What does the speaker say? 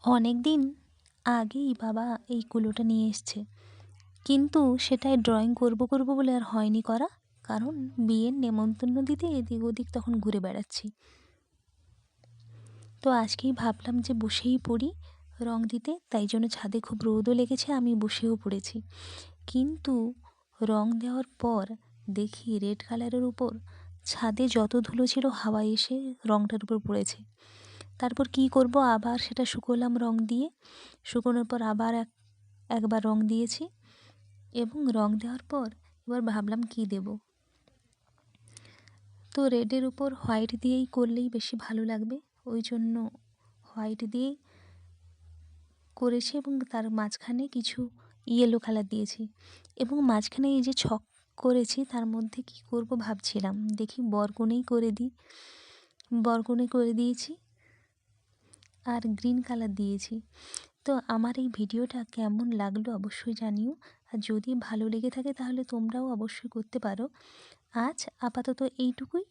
অনেক দিন আগেই বাবা এই কুলোটা নিয়ে এসছে, কিন্তু সেটায় ড্রয়িং করব করব বলে আর হয়নি করা। কারণ বিয়ের নেমন্তন্ন দিতে এদিক ওদিক তখন ঘুরে বেড়াচ্ছি। তো আজকেই ভাবলাম যে বসেই পড়ি রং দিতে, তাই জন্য ছাদে খুব রোদও লেগেছে, আমি বসেও পড়েছি। কিন্তু রং দেওয়ার পর দেখি রেড কালারের উপর ছাদে যত ধুলো ছিল হাওয়ায় এসে রংটার উপর পড়েছে। তারপর কি করব, আবার সেটা শুকোলাম রং দিয়ে। শুকোনোর পর আবার একবার রং দিয়েছি, এবং রং দেওয়ার পর এবার ভাবলাম কি দেব। তো রেডের উপর হোয়াইট দিয়েই করলেই বেশি ভালো লাগবে, ওই জন্য হোয়াইট দিয়েই করেছি এবং তার মাঝখানে কিছু ইয়েলো কালার দিয়েছি। এবং মাঝখানে এই যে ছক করেছি তার মধ্যে কি করব ভাবছিলাম, দেখি বরকনেই করে দিই। বরকনে করে দিয়েছি আর গ্রিন কালার দিয়েছি। তো আমার এই ভিডিওটা কেমন লাগলো অবশ্যই জানিও, আর যদি ভালো লেগে থাকে তাহলে তোমরাও অবশ্যই করতে পারো। আজ আপাতত এইটুকুই।